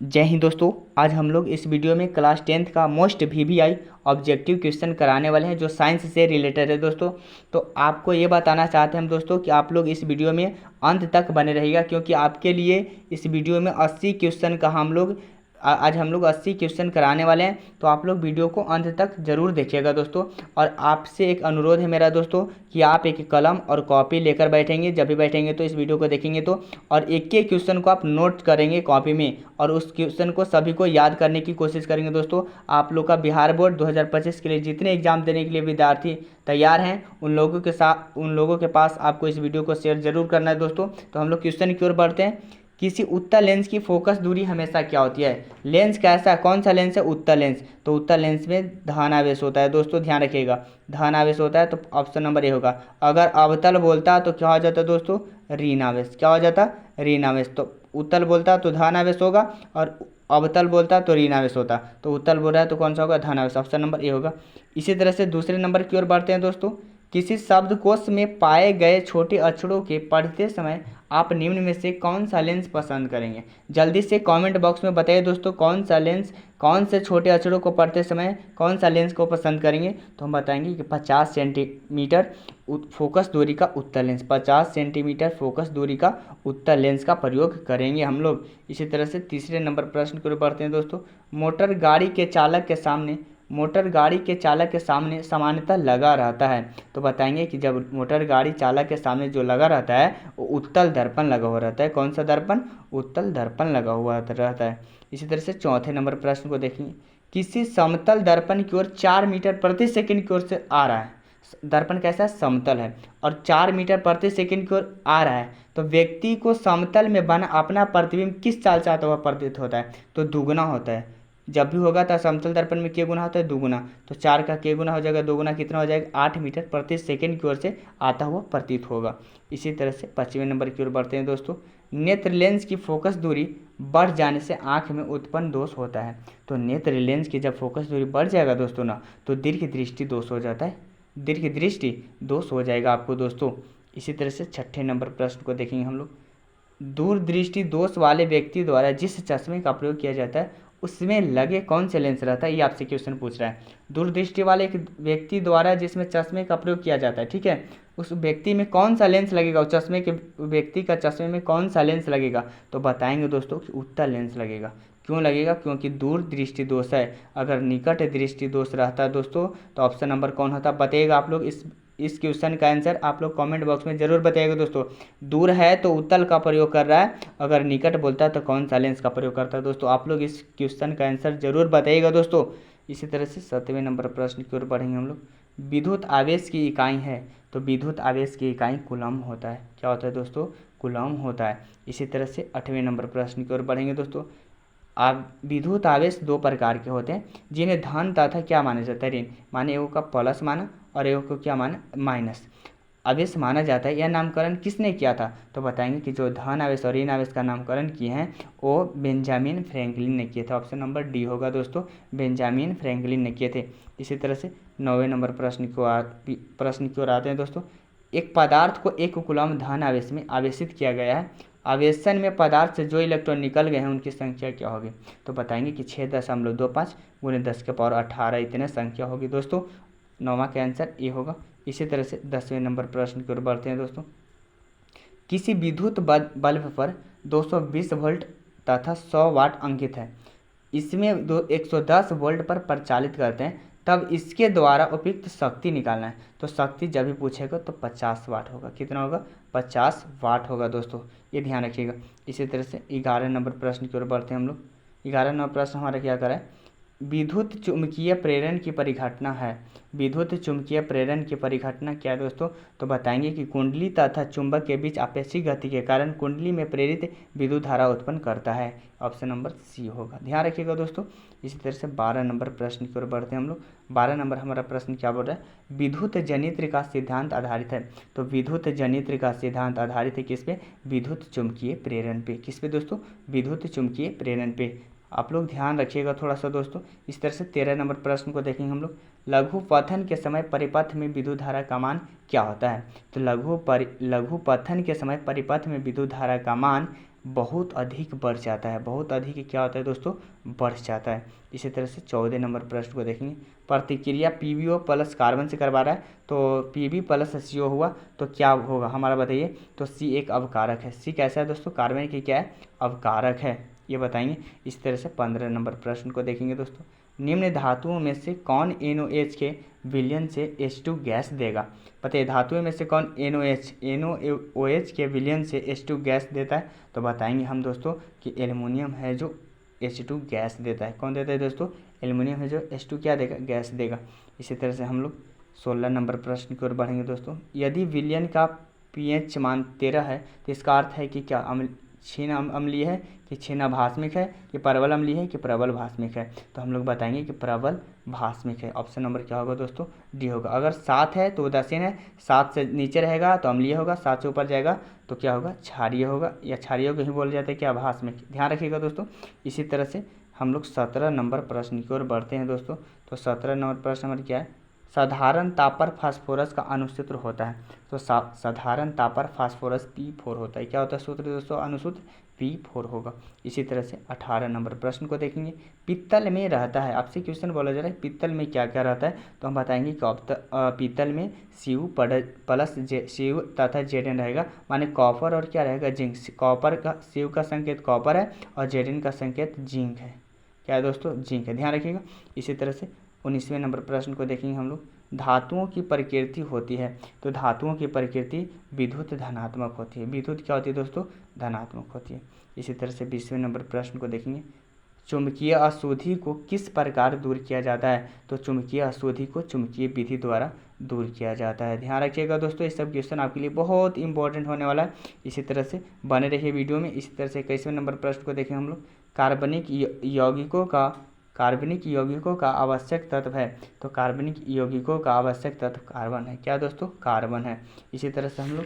जय हिंद दोस्तों। आज हम लोग इस वीडियो में क्लास 10th का मोस्ट वीवीआई ऑब्जेक्टिव क्वेश्चन कराने वाले हैं जो साइंस से रिलेटेड है दोस्तों। तो आपको ये बताना चाहते हैं हम दोस्तों कि आप लोग इस वीडियो में अंत तक बने रहिएगा, क्योंकि आपके लिए इस वीडियो में 80 क्वेश्चन का आज हम लोग 80 क्वेश्चन कराने वाले हैं। तो आप लोग वीडियो को अंत तक जरूर देखिएगा दोस्तों। और आपसे एक अनुरोध है मेरा दोस्तों कि आप एक कलम और कॉपी लेकर बैठेंगे, जब भी बैठेंगे तो इस वीडियो को देखेंगे तो, और एक एक क्वेश्चन को आप नोट करेंगे कॉपी में, और उस क्वेश्चन को सभी को याद करने की कोशिश करेंगे दोस्तों। आप लोग का बिहार बोर्ड 2025 के लिए जितने एग्जाम देने के लिए विद्यार्थी तैयार हैं उन लोगों के पास आपको इस वीडियो को शेयर जरूर करना है दोस्तों। तो हम लोग क्वेश्चन की ओर बढ़ते हैं। किसी उत्तल लेंस की फोकस दूरी हमेशा क्या होती है? लेंस कैसा, कौन सा लेंस है? उत्तल लेंस। तो उत्तल लेंस में धनावेश होता है दोस्तों, ध्यान रखिएगा। धनावेश होता है तो ऑप्शन नंबर ए होगा। अगर अवतल बोलता तो क्या हो जाता दोस्तों? ऋणावेश। क्या हो जाता? ऋणावेश। तो उत्तल बोलता तो धनावेश होगा, और अवतल बोलता तो ऋणावेश होता। तो उत्तल बोल रहा है तो कौन सा होगा? धनावेश। ऑप्शन नंबर ए होगा। इसी तरह से दूसरे नंबर की ओर बढ़ते हैं दोस्तों। किसी शब्दकोश में पाए गए छोटे अक्षरों के पढ़ते समय आप निम्न में से कौन सा लेंस पसंद करेंगे? जल्दी से कमेंट बॉक्स में बताइए दोस्तों, कौन से छोटे अक्षरों को पढ़ते समय कौन सा लेंस को पसंद करेंगे? तो हम बताएंगे कि 50 सेंटीमीटर फोकस दूरी का उत्तल लेंस, 50 सेंटीमीटर फोकस दूरी का उत्तल लेंस का प्रयोग करेंगे हम लोग। इसी तरह से तीसरे नंबर प्रश्न की ओर बढ़ते हैं दोस्तों। मोटर गाड़ी के चालक के सामने सामान्यतः लगा रहता है। तो बताएंगे कि जब मोटर गाड़ी चालक के सामने जो लगा रहता है वो उत्तल दर्पण लगा हुआ रहता है। कौन सा दर्पण? उत्तल दर्पण लगा हुआ रहता है। इसी तरह से चौथे नंबर प्रश्न को देखेंगे। किसी समतल दर्पण की ओर 4 मीटर प्रति सेकंड की ओर से आ रहा है। दर्पण कैसा है? समतल है, और 4 मीटर प्रति सेकंड की ओर आ रहा है। तो व्यक्ति को समतल में बना अपना प्रतिबिंब किस चाल से आता हुआ प्रतीत होता है? तो दुगुना होता है। जब भी होगा तो समतल दर्पण में क्या गुना होता है? दुगुना। तो 4 का क्या गुना हो जाएगा? दोगुना। कितना हो जाएगा? 8 मीटर प्रति सेकंड की ओर से आता हुआ प्रतीत होगा। इसी तरह से 5वें नंबर की ओर बढ़ते हैं दोस्तों। नेत्र लेंस की फोकस दूरी बढ़ जाने से आंख में उत्पन्न दोष होता है। तो नेत्र लेंस की जब फोकस दूरी बढ़ जाएगा दोस्तों ना, तो दीर्घ दृष्टि दोष हो जाता है, दीर्घ दृष्टि दोष हो जाएगा आपको दोस्तों। इसी तरह से 6ठे नंबर प्रश्न को देखेंगे हम लोग। दूरदृष्टि दोष वाले व्यक्ति द्वारा जिस चश्मे का प्रयोग किया जाता है उसमें लगे कौन से लेंस रहता है? ये आपसे क्वेश्चन पूछ रहा है। दूरदृष्टि वाले एक व्यक्ति द्वारा जिसमें चश्मे का प्रयोग किया जाता है, ठीक है, उस व्यक्ति में कौन सा लेंस लगेगा? उस चश्मे के व्यक्ति का चश्मे में कौन सा लेंस लगेगा? तो बताएंगे दोस्तों कि उत्तल लेंस लगेगा। क्यों लगेगा? क्योंकि दूर दृष्टि दोष है। अगर निकट दृष्टि दोष रहता है दोस्तों तो ऑप्शन नंबर कौन होता? बताइएगा आप लोग। इस क्वेश्चन का आंसर आप लोग कमेंट बॉक्स में जरूर बताइएगा दोस्तों। दूर है तो उत्तल का प्रयोग कर रहा है, अगर निकट बोलता है तो कौन सा लेंस का प्रयोग करता है दोस्तों? आप लोग इस क्वेश्चन का आंसर जरूर बताइएगा दोस्तों। इसी तरह से 7वें नंबर प्रश्न की ओर बढ़ेंगे हम लोग। विद्युत आवेश की इकाई है, तो विद्युत आवेश की इकाई कूलम होता है। क्या होता है दोस्तों? कूलम होता है। इसी तरह से 8वें नंबर प्रश्न की ओर बढ़ेंगे दोस्तों। विद्युत आवेश 2 प्रकार के होते हैं जिन्हें धन तथा क्या माना जाता है? ऋण। माने एगो का प्लस माना और एगो को क्या माना? माइनस आवेश माना जाता है। यह नामकरण किसने किया था? तो बताएंगे कि जो धन आवेश और ऋण आवेश का नामकरण किए हैं वो बेंजामिन फ्रैंकलिन ने किए थे। ऑप्शन नंबर डी होगा दोस्तों, बेंजामिन फ्रैंकलिन ने किए थे। इसी तरह से 9वें नंबर प्रश्न की ओर आते हैं दोस्तों। एक पदार्थ को 1 कूलम धन आवेश में आवेशित किया गया है। आवेशन में पदार्थ से जो इलेक्ट्रॉन निकल गए हैं उनकी संख्या क्या होगी? तो बताएंगे कि 6.25 गुणे 10 के पावर 18 इतने संख्या होगी दोस्तों। 9वां का आंसर ये होगा। इसी तरह से 10वें नंबर प्रश्न की ओर बढ़ते हैं दोस्तों। किसी विद्युत बल्ब पर 220 वोल्ट तथा 100 वाट अंकित है। इसमें 110 वोल्ट पर प्रचालित करते हैं, तब इसके द्वारा उपयुक्त शक्ति निकालना है। तो शक्ति जब भी पूछेगा तो 50 वाट होगा। कितना होगा? 50 वाट होगा दोस्तों, ये ध्यान रखिएगा। इसी तरह से 11 नंबर प्रश्न की ओर बढ़ते हैं हम लोग। 11 नंबर प्रश्न हमारा क्या करा है? विद्युत चुम्बकीय प्रेरण की परिघटना है। विद्युत चुम्बकीय प्रेरण की परिघटना क्या है दोस्तों? तो बताएंगे कि कुंडली तथा चुंबक के बीच आपेक्षिक गति के कारण कुंडली में प्रेरित विद्युत धारा उत्पन्न करता है। ऑप्शन नंबर सी होगा, ध्यान रखिएगा दोस्तों। इसी तरह से 12 नंबर प्रश्न की ओर बढ़ते हैं हम लोग। 12 नंबर हमारा प्रश्न क्या बोल रहा है? विद्युत जनित्र का सिद्धांत आधारित है। तो विद्युत जनित्र का सिद्धांत आधारित है किस पे? विद्युत चुम्बकीय प्रेरण पे। किस पे दोस्तों? विद्युत चुम्बकीय प्रेरण पे। आप लोग ध्यान रखिएगा थोड़ा सा दोस्तों। इस तरह से 13 नंबर प्रश्न को देखेंगे हम लोग। लघु पथन के समय परिपथ में विद्युत धारा का मान क्या होता है? तो लघु पथन के समय परिपथ में विद्युत धारा का मान बहुत अधिक बढ़ जाता है। बहुत अधिक क्या होता है दोस्तों, बढ़ जाता है। इसी तरह से 14 नंबर प्रश्न को देखेंगे, प्रतिक्रिया PbO प्लस कार्बन से करवा रहा है, तो Pb प्लस CO हुआ तो क्या होगा हमारा बताइए। तो C एक अवकारक है। C कैसा है दोस्तों, कार्बन की क्या है, अवकारक है, ये बताएंगे। इस तरह से 15 नंबर प्रश्न को देखेंगे दोस्तों, निम्न धातुओं में से कौन NOH के विलयन से H2 गैस देगा। बताइए धातुओं में से कौन NOH के विलयन से H2 गैस देता है। तो बताएंगे हम दोस्तों कि एल्युमिनियम है जो H2 गैस देता है। कौन देता है दोस्तों, एल्युमिनियम है जो H2 क्या देगा, गैस देगा। इसी तरह से हम लोग 16 नंबर प्रश्न की ओर बढ़ेंगे दोस्तों, यदि विलयन का pH मान 13 है तो इसका अर्थ है कि क्या क्षीण अम्लीय है कि क्षीण भास्मिक है कि प्रबल अम्लीय है कि प्रबल भास्मिक है। तो हम लोग बताएंगे कि प्रबल भास्मिक है। ऑप्शन नंबर क्या होगा दोस्तों, डी होगा। अगर 7 है तो उदासीन है, 7 से नीचे रहेगा तो अम्लीय होगा, 7 से ऊपर जाएगा तो क्या होगा, क्षारीय होगा, या क्षारीय को ही बोला जाता है क्या, भास्मिक। ध्यान रखिएगा दोस्तों। इसी तरह से हम लोग 17 नंबर प्रश्न की ओर बढ़ते हैं दोस्तों। तो 17 नंबर प्रश्न नंबर क्या है, साधारण ताप पर फास्फोरस का अणुसूत्र होता है। तो साधारण ताप पर फास्फोरस P4 होता है। क्या होता है सूत्र दोस्तों, अणुसूत्र P4 होगा। इसी तरह से 18 नंबर प्रश्न को देखेंगे, पित्तल में रहता है, आपसे क्वेश्चन बोला जा रहा है पित्तल में क्या क्या रहता है। तो हम बताएंगे कि पित्तल में Cu प्लस Cu तथा Zn रहेगा, माने कॉपर और क्या रहेगा, जिंक। कॉपर का Cu का संकेत कॉपर है और Zn का संकेत जिंक है। क्या है दोस्तों, जिंक है, ध्यान रखिएगा। इसी तरह से 19वें नंबर प्रश्न को देखेंगे हम लोग, धातुओं की प्रकृति होती है। तो धातुओं की प्रकृति विद्युत धनात्मक होती है। विद्युत क्या होती है दोस्तों, धनात्मक होती है। इसी तरह से 20वें नंबर प्रश्न को देखेंगे, चुंबकीय अशुद्धि को किस प्रकार दूर किया जाता है। तो चुंबकीय अशुद्धि को चुंबकीय विधि द्वारा दूर किया जाता है। ध्यान रखिएगा दोस्तों, ये सब क्वेश्चन आपके लिए बहुत इंपॉर्टेंट होने वाला है। इसी तरह से बने रहिए वीडियो में। इसी तरह से 21वें नंबर प्रश्न को देखें हम लोग, कार्बनिक यौगिकों का आवश्यक तत्व है। तो कार्बनिक यौगिकों का आवश्यक तत्व कार्बन है। क्या दोस्तों, कार्बन है। इसी तरह से हम लोग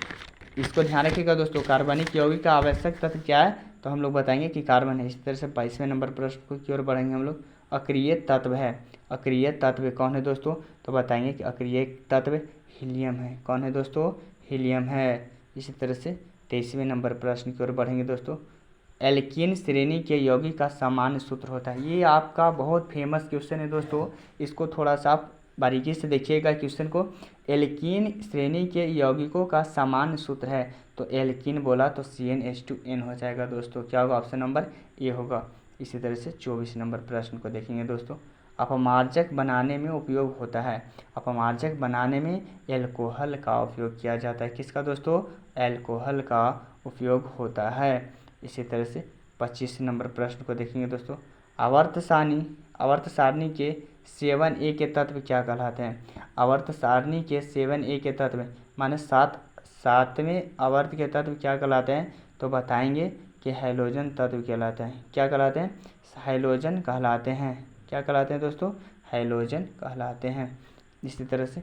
इसको ध्यान रखिएगा दोस्तों, कार्बनिक यौगिक का आवश्यक तत्व क्या है, तो हम लोग बताएंगे कि कार्बन है। इसी तरह से 22वें नंबर प्रश्न की ओर बढ़ेंगे हम लोग, अक्रिय तत्व है। अक्रिय तत्व कौन है दोस्तों, तो बताएंगे कि अक्रिय तत्व हीलियम है। कौन है दोस्तों, हीलियम है। इसी तरह से 23वें नंबर प्रश्न की ओर बढ़ेंगे दोस्तों, एल्कीन श्रेणी के यौगिक का सामान्य सूत्र होता है। ये आपका बहुत फेमस क्वेश्चन है दोस्तों, इसको थोड़ा सा आप बारीकी से देखिएगा क्वेश्चन को। एल्कीन श्रेणी के यौगिकों का सामान्य सूत्र है, तो एल्कीन बोला तो CnH2n हो जाएगा दोस्तों। क्या होगा, ऑप्शन नंबर ए होगा। इसी तरह से 24 नंबर प्रश्न को देखेंगे दोस्तों, अपमार्जक बनाने में उपयोग होता है। अपमार्जक बनाने में एल्कोहल का उपयोग किया जाता है। किसका दोस्तों, एल्कोहल का उपयोग होता है। इसी तरह से 25 नंबर प्रश्न को देखेंगे दोस्तों, आवर्त सारणी के 7A के तत्व क्या कहलाते हैं। आवर्त सारणी के 7A के तत्व माने सातवें आवर्त के तत्व क्या कहलाते हैं। तो बताएंगे कि हैलोजन तत्व कहलाते हैं। क्या कहलाते हैं, हैलोजन कहलाते हैं। क्या कहलाते हैं दोस्तों, हैलोजन कहलाते हैं। इसी तरह से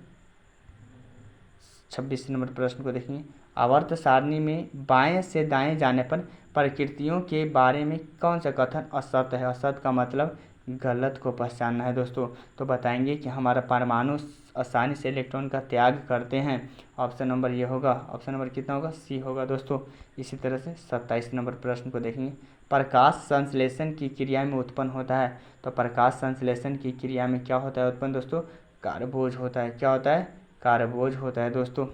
26 नंबर प्रश्न को देखेंगे, आवर्त सारणी में बाएं से दाएं जाने पर प्रकृतियों के बारे में कौन सा कथन असत्य है। असत्य का मतलब गलत को पहचानना है दोस्तों। तो बताएंगे कि हमारा परमाणु आसानी से इलेक्ट्रॉन का त्याग करते हैं। ऑप्शन नंबर ये होगा। ऑप्शन नंबर कितना होगा, सी होगा दोस्तों। इसी तरह से 27 नंबर प्रश्न को देखेंगे, प्रकाश संश्लेषण की क्रिया में उत्पन्न होता है। तो प्रकाश संश्लेषण की क्रिया में क्या होता है उत्पन्न दोस्तों, कार्बोज होता है। क्या होता है, कार्बोज होता है दोस्तों।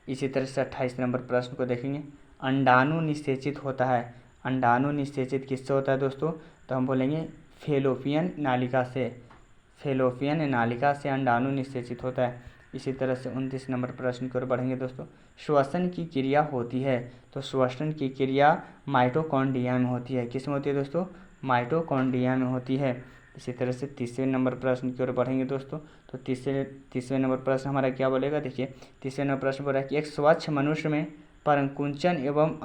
इसी तरह से 28 नंबर प्रश्न को देखेंगे, अंडाणु निषेचित होता है। अंडाणु निषेचित किससे होता है दोस्तों, तो हम बोलेंगे फेलोपियन नालिका से। फेलोपियन नालिका से अंडाणु निषेचित होता है। इसी तरह से 29 नंबर प्रश्न की ओर बढ़ेंगे दोस्तों, श्वसन की क्रिया होती है। तो श्वसन की क्रिया माइटोकॉन्ड्रिया में होती है। किस में होती है दोस्तों, माइटोकॉन्ड्रिया में होती है। इसी तरह से 30वें नंबर प्रश्न की ओर बढ़ेंगे दोस्तों। तो तीसवें नंबर प्रश्न हमारा क्या बोलेगा, देखिए 30वें नंबर प्रश्न बोल रहा है कि एक स्वच्छ मनुष्य में परकुंचन एवं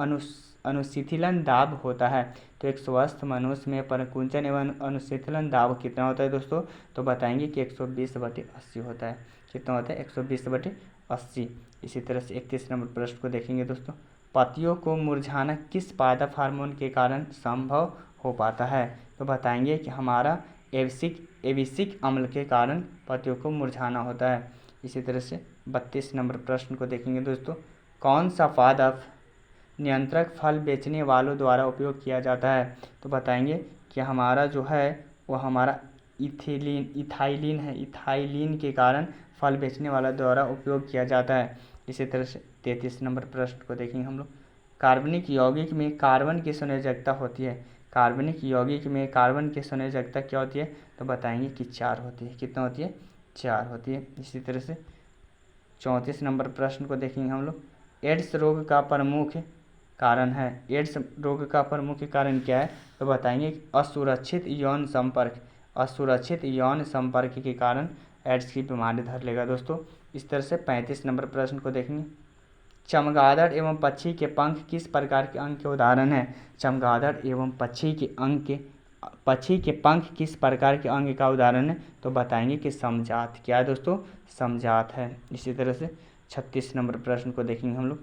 अनुशीतलन दाब होता है। तो एक स्वस्थ मनुष्य में परकुंचन एवं अनुशीतलन दाब कितना होता है दोस्तों, तो बताएंगे कि 120/80 होता है। कितना होता है, 120/80। इसी तरह से 31 नंबर प्रश्न को देखेंगे दोस्तों, पत्तियों को मुरझाना किस पादप हार्मोन के कारण संभव हो पाता है। तो बताएंगे कि हमारा एबिसिक अम्ल के कारण पत्तियों को मुरझाना होता है। इसी तरह से 32 नंबर प्रश्न को देखेंगे दोस्तों, कौन सा पादप नियंत्रक फल बेचने वालों द्वारा उपयोग किया जाता है? तो बताएंगे कि हमारा जो है वो हमारा इथाइलिन है। इथाइलिन के कारण फल बेचने वाला द्वारा उपयोग किया जाता है। इसी तरह से 33 नंबर प्रश्न को देखेंगे हम लोग। कार्बनिक यौगिक में कार्बन की संयोजकता होती है। कार्बनिक यौगिक में कार्बन की संयोजकता क्या होती है? तो बताएंगे कि 4 होती है। कितना होती है? 4 होती है। इसी तरह से 34 नंबर प्रश्न को देखेंगे हम लोग। एड्स रोग का प्रमुख कारण है। एड्स रोग का प्रमुख कारण क्या है? तो बताएंगे असुरक्षित यौन संपर्क। असुरक्षित यौन संपर्क के कारण एड्स की बीमारी धर लेगा दोस्तों। इस तरह से 35 नंबर प्रश्न को देखेंगे। चमगादड़ एवं पक्षी के पंख किस प्रकार के अंग के उदाहरण है? चमगादड़ एवं पक्षी के पंख किस प्रकार के अंग का उदाहरण है? तो बताएंगे कि समजात। क्या है दोस्तों? समजात है। इसी तरह से 36 नंबर प्रश्न को देखेंगे हम लोग।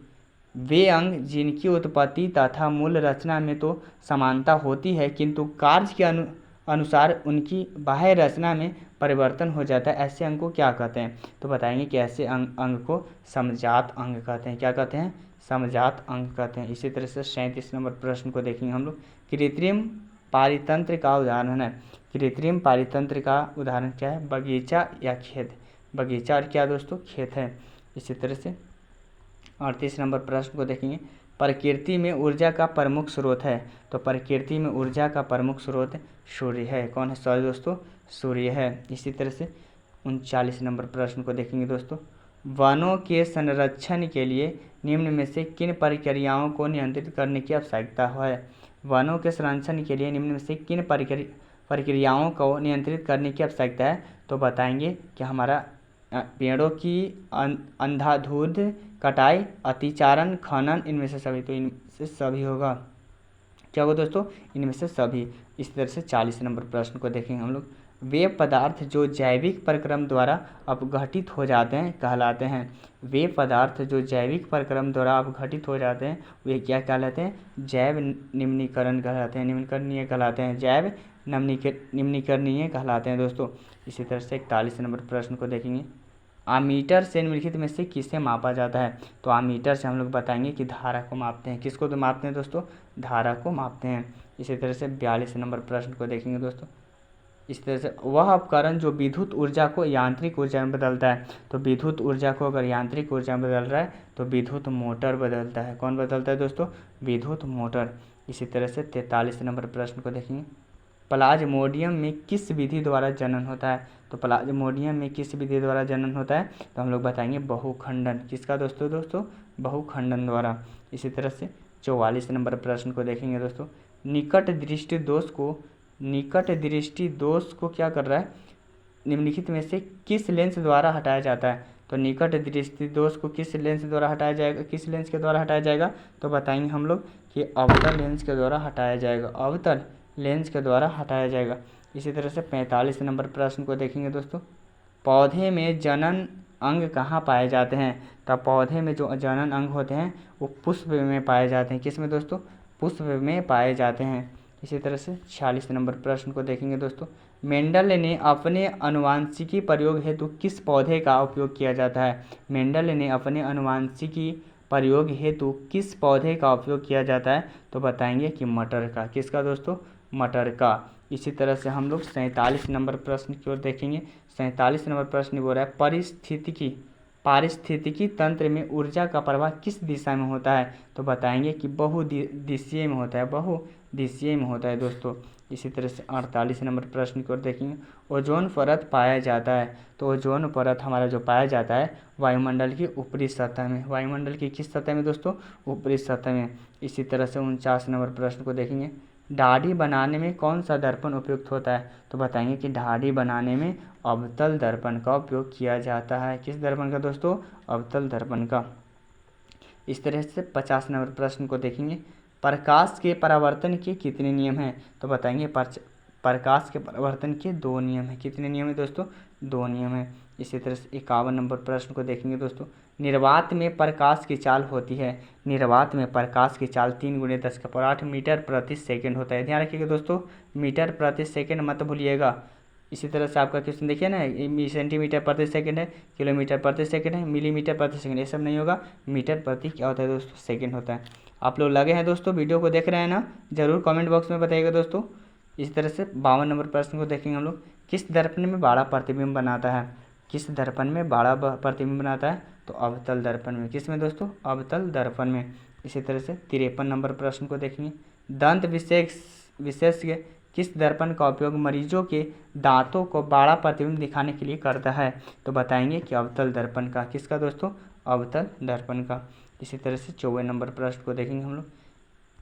वे अंग जिनकी उत्पत्ति तथा मूल रचना में तो समानता होती है किंतु कार्य के अनुसार उनकी बाह्य रचना में परिवर्तन हो जाता है, ऐसे अंग को क्या कहते हैं? तो बताएंगे कि ऐसे अंग को समजात अंग कहते हैं। क्या कहते हैं? समजात अंग कहते हैं। इसी तरह से 37 नंबर प्रश्न को देखेंगे हम लोग। कृत्रिम पारितंत्र का उदाहरण है। कृत्रिम पारितंत्र का उदाहरण क्या है? बगीचा या खेत। बगीचा और क्या दोस्तों? खेत है। इसी तरह से 38 नंबर प्रश्न को देखेंगे। प्रकृति में ऊर्जा का प्रमुख स्रोत है। तो प्रकृति में ऊर्जा का प्रमुख स्रोत सूर्य है। कौन है? सॉरी दोस्तों, सूर्य है। इसी तरह से 39 नंबर प्रश्न को देखेंगे दोस्तों। वनों के संरक्षण के लिए निम्न में से किन प्रक्रियाओं को नियंत्रित करने की आवश्यकता है? वनों के संरक्षण के लिए निम्न में से किन प्रक्रियाओं को नियंत्रित करने की आवश्यकता है? तो बताएंगे कि हमारा पेड़ों की अंधाधुंध कटाई, अतिचारण, खनन, इनमें से सभी। तो इनमें से सभी होगा। क्या होगा दोस्तों? इनमें से सभी। इस तरह से 40 नंबर प्रश्न को देखेंगे हम लोग। वे पदार्थ जो जैविक प्रक्रम द्वारा अपघटित हो जाते हैं कहलाते हैं। वे पदार्थ जो जैविक प्रक्रम द्वारा अपघटित हो जाते हैं वे क्या कहलाते हैं? जैव निम्नीकरण कहलाते हैं। निम्नीकरणीय कहलाते हैं। जैव निम्नीकरणीय कहलाते हैं दोस्तों। इसी तरह से 41 नंबर प्रश्न को देखेंगे। आमीटर से निम्नलिखित में से किसे मापा जाता है? तो आमीटर से हम लोग बताएंगे कि धारा को मापते हैं। किसको तो मापते हैं दोस्तों? धारा को मापते हैं। इसी तरह से 42 नंबर प्रश्न को देखेंगे दोस्तों। इस तरह से वह उपकरण जो विद्युत ऊर्जा को यांत्रिक ऊर्जा में बदलता है। तो विद्युत ऊर्जा को अगर यांत्रिक ऊर्जा में बदल रहा है तो विद्युत मोटर बदलता है। कौन बदलता है दोस्तों? विद्युत मोटर। इसी तरह से 43 नंबर प्रश्न को देखेंगे। प्लाज्मोडियम में किस विधि द्वारा जनन होता है? तो प्लाज्मोडियम में किस विधि द्वारा जनन होता है? तो हम लोग बताएंगे बहुखंडन। किसका दोस्तों? बहुखंडन द्वारा। इसी तरह से 44 नंबर प्रश्न को देखेंगे दोस्तों। निकट दृष्टि दोष को क्या कर रहा है? निम्नलिखित में से किस लेंस द्वारा हटाया जाता है? तो निकट दृष्टि दोष को किस लेंस द्वारा हटाया जाएगा? किस लेंस के द्वारा हटाया जाएगा? तो बताएंगे हम लोग कि अवतल लेंस के द्वारा हटाया जाएगा। अवतल लेंस के द्वारा हटाया जाएगा। इसी तरह से 45 नंबर प्रश्न को देखेंगे दोस्तों। पौधे में जनन अंग कहाँ पाए जाते हैं? तो पौधे में जो जनन अंग होते हैं वो पुष्प में पाए जाते हैं। किस में दोस्तों? पुष्प में पाए जाते हैं। इसी तरह से 46 नंबर प्रश्न को देखेंगे दोस्तों। मेंडल ने अपने आनुवांशिकी प्रयोग हेतु किस पौधे का उपयोग किया जाता है? मेंडल ने अपने आनुवांशिकी प्रयोग हेतु किस पौधे का उपयोग किया जाता है? तो बताएंगे कि मटर का। किसका दोस्तों? मटर का। इसी तरह से हम लोग 47 नंबर प्रश्न की ओर देखेंगे। 47 नंबर प्रश्न बोल रहा है पारिस्थितिकी तंत्र में ऊर्जा का प्रवाह किस दिशा में होता है? तो बताएंगे कि बहुदिशीय में होता है। बहुदिशीय में होता है दोस्तों। इसी तरह से 48 नंबर प्रश्न की ओर देखेंगे। ओजोन परत पाया जाता है। तो ओजोन परत हमारा जो पाया जाता है वायुमंडल की ऊपरी सतह में। वायुमंडल की किस सतह में दोस्तों? ऊपरी सतह में। इसी तरह से 49 नंबर प्रश्न को देखेंगे। दाढ़ी बनाने में कौन सा दर्पण उपयुक्त होता है? तो बताएंगे कि दाढ़ी बनाने में अवतल दर्पण का उपयोग किया जाता है। किस दर्पण का दोस्तों? अवतल दर्पण का। इस तरह से 50 नंबर प्रश्न को देखेंगे। प्रकाश के परावर्तन के कितने नियम हैं? तो बताएंगे प्रकाश के परावर्तन के 2 नियम हैं। कितने नियम हैं दोस्तों? 2 नियम हैं। इसी तरह से 51 नंबर प्रश्न को देखेंगे दोस्तों। निर्वात में प्रकाश की चाल होती है। निर्वात में प्रकाश की चाल 3 × 10⁸ मीटर प्रति सेकंड होता है। ध्यान रखिएगा दोस्तों, मीटर प्रति सेकंड मत भूलिएगा। इसी तरह से आपका क्वेश्चन देखिए ना, सेंटीमीटर प्रति सेकंड है, किलोमीटर प्रति सेकंड है, मिलीमीटर प्रति सेकंड, ये सब नहीं होगा। मीटर प्रति क्या होता है दोस्तों? सेकंड होता है। आप लोग लगे हैं दोस्तों, वीडियो को देख रहे हैं ना, ज़रूर कमेंट बॉक्स में बताइएगा दोस्तों। इस तरह से 52 नंबर प्रश्न को देखेंगे हम लोग। किस दर्पण में बड़ा प्रतिबिंब बनाता है? किस दर्पण में बड़ा प्रतिबिंब बनाता है? तो अवतल दर्पण में। किस में दोस्तों? अवतल दर्पण में। इसी तरह से 53 नंबर प्रश्न को देखेंगे। दंत विशेषज्ञ किस दर्पण का उपयोग मरीजों के दांतों को बड़ा प्रतिबिंब दिखाने के लिए करता है? तो बताएंगे कि अवतल दर्पण का। किसका दोस्तों? अवतल दर्पण का। इसी तरह से 54 नंबर प्रश्न को देखेंगे हम लोग।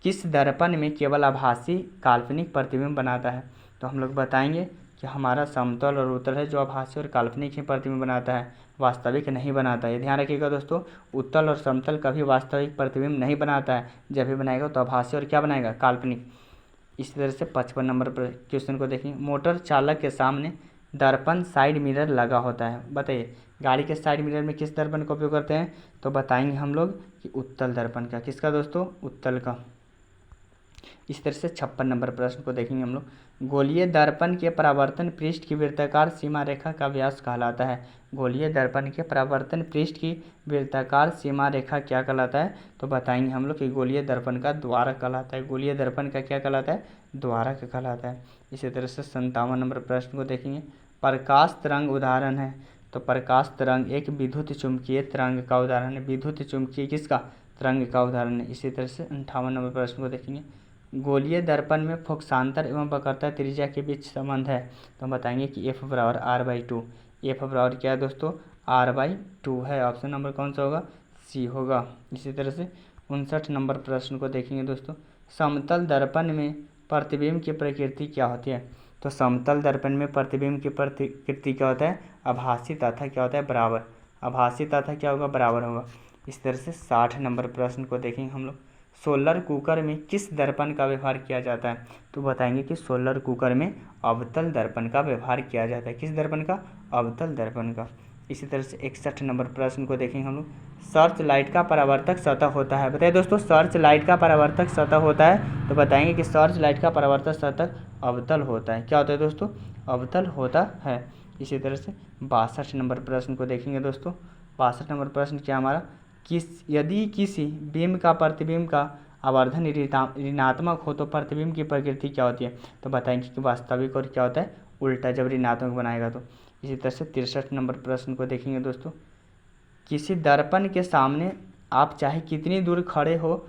किस दर्पण में केवल आभासी काल्पनिक प्रतिबिंब बनाता है? तो हम लोग बताएंगे कि हमारा समतल और उत्तल है जो आभासी और काल्पनिक ही प्रतिबिंब बनाता है, वास्तविक नहीं बनाता है। ये ध्यान रखिएगा दोस्तों, उत्तल और समतल कभी वास्तविक प्रतिबिंब नहीं बनाता है, जब भी बनाएगा तो आभासी और क्या बनाएगा? काल्पनिक। इसी तरह से 55 नंबर पर क्वेश्चन को देखेंगे। मोटर चालक के सामने दर्पण साइड मिरर लगा होता है, बताइए गाड़ी के साइड मिरर में किस दर्पण का उपयोग करते हैं? तो बताएंगे हम लोग कि उत्तल दर्पण का। किसका दोस्तों? उत्तल का। इस तरह से 56 नंबर प्रश्न को देखेंगे हम लोग। गोलीय दर्पण के परावर्तन पृष्ठ की वृत्ताकार सीमा रेखा का व्यास कहलाता है। गोलीय दर्पण के परावर्तन पृष्ठ की वृत्ताकार सीमा रेखा क्या कहलाता है? तो बताएंगे हम लोग कि गोलीय दर्पण का द्वारक कहलाता है। गोलीय दर्पण का क्या कहलाता है? द्वारक कहलाता है। इसी तरह से 57 नंबर प्रश्न को देखेंगे। प्रकाश तरंग उदाहरण है। तो प्रकाश तरंग एक विद्युत चुम्बकीय तरंग का उदाहरण है। विद्युत चुम्बकीय किसका? तरंग का उदाहरण है। इसी तरह से 58 नंबर प्रश्न को देखेंगे। गोलीय दर्पण में फोकसांतर एवं वक्रता त्रिज्या के बीच संबंध है। तो हम बताएंगे कि F बराबर R/2। F बराबर क्या है दोस्तों? R/2 है। ऑप्शन नंबर कौन सा होगा? C होगा। इसी तरह से 59 नंबर प्रश्न को देखेंगे दोस्तों। समतल दर्पण में प्रतिबिंब की प्रकृति क्या होती है? तो समतल दर्पण में प्रतिबिंब की प्रकृति क्या होता है? आभासी तथा क्या होता है? बराबर। आभासी तथा क्या होगा? बराबर होगा। इस तरह से 60 नंबर प्रश्न को देखेंगे हम लोग। सोलर कुकर में किस दर्पण का व्यवहार किया जाता है? तो बताएंगे कि सोलर कुकर में अवतल दर्पण का व्यवहार किया जाता है। किस दर्पण का? अवतल दर्पण का। इसी तरह से 61 नंबर प्रश्न को देखेंगे हम लोग। सर्च लाइट का परावर्तक सतह होता है, बताइए दोस्तों, सर्च लाइट का परावर्तक सतह होता है। तो बताएंगे कि सर्च लाइट का परावर्तक सतह अवतल होता है। क्या होता है दोस्तों? अवतल होता है। इसी तरह से 62 नंबर प्रश्न को देखेंगे दोस्तों। 62 नंबर प्रश्न क्या हमारा? यदि किसी बिंब का प्रतिबिंब का आवर्धन ऋणात्मक हो तो प्रतिबिंब की प्रकृति क्या होती है? तो बताएंगे कि वास्तविक और क्या होता है? उल्टा, जब ऋणात्मक बनाएगा तो। इसी तरह से 63 नंबर प्रश्न को देखेंगे दोस्तों। किसी दर्पण के सामने आप चाहे कितनी दूर खड़े हो,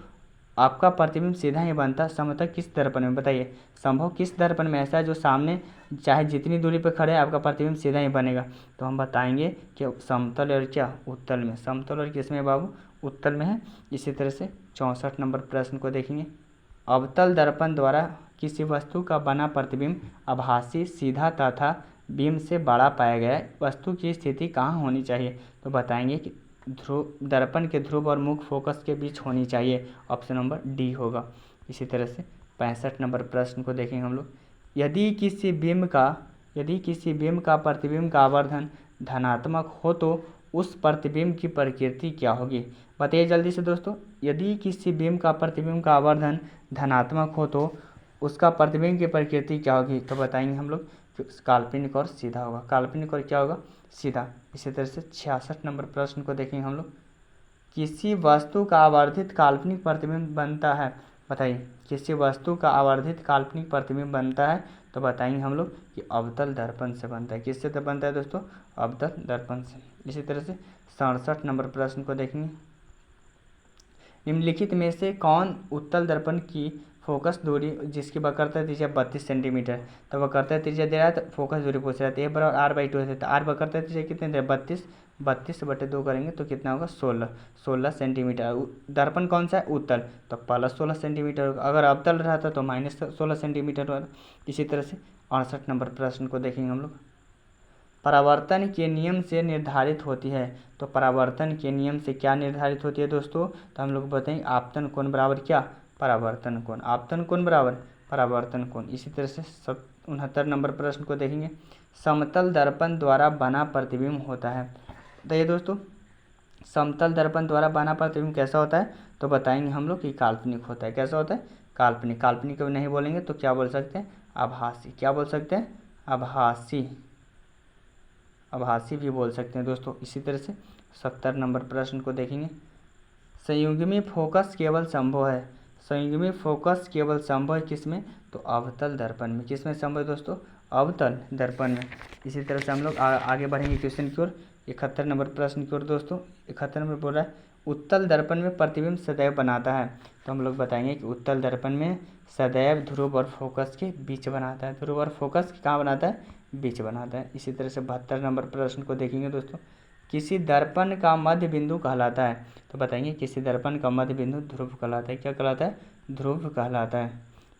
आपका प्रतिबिंब सीधा ही बनता है। समतल किस दर्पण में? बताइए, संभव किस दर्पण में ऐसा है जो सामने चाहे जितनी दूरी पर खड़े हैं आपका प्रतिबिंब सीधा ही बनेगा? तो हम बताएंगे कि समतल और क्या? उत्तल में। समतल और किस में बाबू? उत्तल में है। इसी तरह से 64 नंबर प्रश्न को देखेंगे। अवतल दर्पण द्वारा किसी वस्तु का बना प्रतिबिंब आभासी, सीधा तथा बिंब से बड़ा पाया गया है। वस्तु की स्थिति कहाँ होनी चाहिए? तो बताएंगे कि दर्पण के ध्रुव और मुख्य फोकस के बीच होनी चाहिए। ऑप्शन नंबर डी होगा। इसी तरह से 65 नंबर प्रश्न को देखेंगे हम लोग। यदि किसी बिंब का प्रतिबिंब का आवर्धन धनात्मक हो तो उस प्रतिबिंब की प्रकृति क्या होगी? बताइए जल्दी से दोस्तों। यदि किसी बिंब का प्रतिबिंब का आवर्धन धनात्मक हो तो उसका प्रतिबिंब की प्रकृति क्या होगी? तो बताएंगे हम लोग काल्पनिक और सीधा होगा। काल्पनिक और क्या होगा? सीधा। इसी तरह से 66 नंबर प्रश्न को देखेंगे हम लोग। किसी वस्तु का आवर्धित काल्पनिक प्रतिबिंब बनता है, बताइए किसी वस्तु का आवर्धित काल्पनिक प्रतिबिंब बनता है। तो बताएंगे हम लोग कि अवतल दर्पण से बनता है। किससे तो बनता है दोस्तों? अवतल दर्पण से। इसी तरह से 67 नंबर प्रश्न को देखेंगे। निम्नलिखित में से कौन उत्तल दर्पण की फोकस दूरी जिसकी वक्रता त्रिज्या 32 सेंटीमीटर, तो वक्रता त्रिज्या दे रहा है तो फोकस दूरी पूछ रहा है। तो बराबर R/2 है। तो R वक्रता त्रिज्या कितने दे? 32/2 करेंगे तो कितना होगा? 16 सेंटीमीटर। दर्पण कौन सा है? उत्तल, तो +16 सेंटीमीटर होगा। अगर अवतल रहता तो -16 सेंटीमीटर होगा। इसी तरह से 68 नंबर प्रश्न को देखेंगे हम लोग। परावर्तन के नियम से निर्धारित होती है। तो परावर्तन के नियम से क्या निर्धारित होती है दोस्तों? तो हम लोग बताएंगे आपतन कोण बराबर क्या? परावर्तन कोण। आपतन कोण बराबर परावर्तन कोण। इसी तरह से 69 नंबर प्रश्न को देखेंगे। समतल दर्पण द्वारा बना प्रतिबिंब होता है। बताइए दोस्तों, समतल दर्पण द्वारा बना प्रतिबिंब कैसा होता है? तो बताएंगे हम लोग कि काल्पनिक होता है। कैसा होता है? काल्पनिक। काल्पनिक नहीं बोलेंगे तो क्या बोल सकते हैं? आभासी। क्या बोल सकते हैं? आभासी। आभासी भी बोल सकते हैं दोस्तों। इसी तरह से 70 नंबर प्रश्न को देखेंगे। संयुग्मी फोकस केवल संभव है, संयुग्मी फोकस केवल संभव है किसमें, तो अवतल दर्पण में। किसमें संभव है दोस्तों, अवतल दर्पण में। इसी तरह से हम लोग आगे बढ़ेंगे क्वेश्चन की ओर। 71 नंबर प्रश्न की ओर दोस्तों। 71 नंबर बोल रहा है उत्तल दर्पण में प्रतिबिंब सदैव बनाता है। तो हम लोग बताएंगे कि उत्तल दर्पण में सदैव ध्रुव और फोकस के बीच बनाता है। ध्रुव और फोकस कहाँ बनाता है, बीच बनाता है। इसी तरह से 72 नंबर प्रश्न को देखेंगे दोस्तों। किसी दर्पण का मध्य बिंदु कहलाता है। तो बताएंगे किसी दर्पण का मध्य बिंदु ध्रुव कहलाता है। क्या कहलाता है, ध्रुव कहलाता है।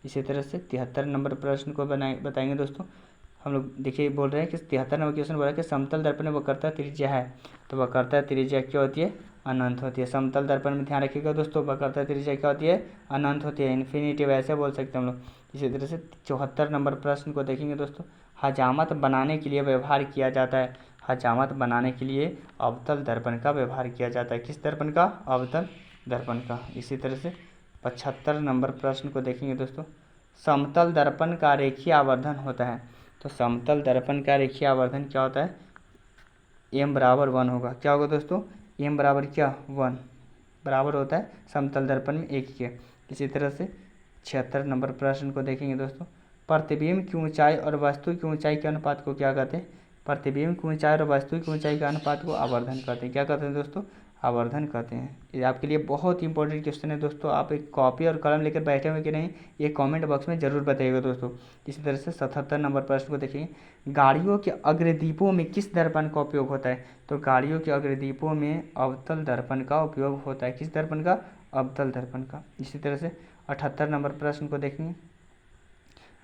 इसी तरह से 73 नंबर प्रश्न को बताएंगे दोस्तों। हम लोग देखिए बोल रहे हैं कि 73 नंबर क्वेश्चन बोल रहा है कि समतल दर्पण में वक्रता त्रिज्या है। तो वक्रता त्रिज्या क्या होती है, अनंत होती है। समतल दर्पण में ध्यान रखिएगा दोस्तों, वक्रता त्रिज्या क्या होती है, अनंत होती है, इन्फिनिटी वैसे बोल सकते हैं हम लोग। इसी तरह से 74 नंबर प्रश्न को देखेंगे दोस्तों। हजामत बनाने के लिए व्यवहार किया जाता है। हजामत बनाने के लिए अवतल दर्पण का व्यवहार किया जाता है। किस दर्पण का, अवतल दर्पण का। इसी तरह से 75 नंबर प्रश्न को देखेंगे दोस्तों। समतल दर्पण का रेखीय आवर्धन होता है। तो समतल दर्पण का रेखीय आवर्धन क्या होता है, m बराबर 1 होगा। क्या होगा दोस्तों, m बराबर क्या, 1 बराबर होता है समतल दर्पण में एक के। इसी तरह से 76 नंबर प्रश्न को देखेंगे दोस्तों। प्रतिबिंब की ऊंचाई और वस्तु की ऊंचाई के अनुपात को क्या कहते हैं, प्रतिबिंब की ऊंचाई और वस्तु की ऊंचाई के अनुपात को आवर्धन कहते हैं। क्या कहते हैं दोस्तों, आवर्धन कहते हैं। ये आपके लिए बहुत इंपॉर्टेंट क्वेश्चन है दोस्तों। आप एक कॉपी और कलम लेकर बैठे हुए कि नहीं, ये कमेंट बॉक्स में जरूर बताइएगा दोस्तों। इसी तरह से 77 नंबर प्रश्न को देखेंगे। गाड़ियों के अग्रदीपों में किस दर्पण का उपयोग होता है। तो गाड़ियों के अग्रदीपों में अवतल दर्पण का उपयोग होता है। किस दर्पण का, अवतल दर्पण का। इसी तरह से 78 नंबर प्रश्न को देखेंगे।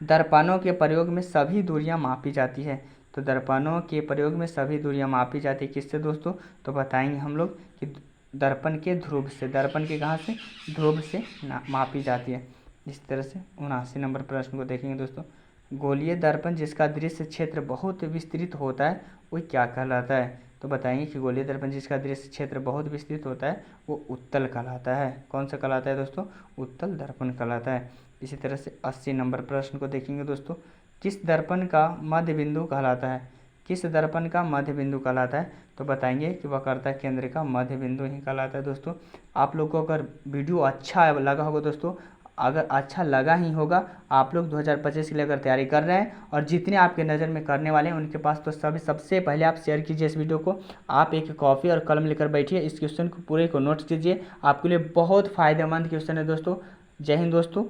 दर्पणों के प्रयोग में सभी दूरियां मापी जाती है। तो दर्पणों के प्रयोग में सभी दूरियां मापी जाती है किससे दोस्तों, तो बताएंगे हम लोग कि दर्पण के ध्रुव से। दर्पण के कहाँ से, ध्रुव से मापी जाती है। इस तरह से 79 नंबर प्रश्न को देखेंगे दोस्तों। गोलीय दर्पण जिसका दृश्य क्षेत्र बहुत विस्तृत होता है वो क्या कहलाता है। तो बताएंगे कि गोलीय दर्पण जिसका दृश्य क्षेत्र बहुत विस्तृत होता है वो उत्तल कहलाता है। कौन सा कहलाता है दोस्तों, उत्तल दर्पण कहलाता है। इसी तरह से 80 नंबर प्रश्न को देखेंगे दोस्तों। किस दर्पण का मध्य बिंदु कहलाता है। किस दर्पण का मध्य बिंदु कहलाता है। तो बताएंगे कि वक्रता केंद्र का मध्य बिंदु ही कहलाता है दोस्तों। आप लोगों को अगर वीडियो अच्छा लगा होगा दोस्तों, अगर अच्छा लगा ही होगा, आप लोग 2025 के लिए अगर तैयारी कर रहे हैं और जितने आपके नज़र में करने वाले हैं उनके पास, तो सबसे पहले आप शेयर कीजिए इस वीडियो को। आप एक कॉपी और कलम लेकर बैठिए, इस क्वेश्चन को पूरे को नोट कीजिए। आपके लिए बहुत फ़ायदेमंद क्वेश्चन है दोस्तों। जय हिंद दोस्तों।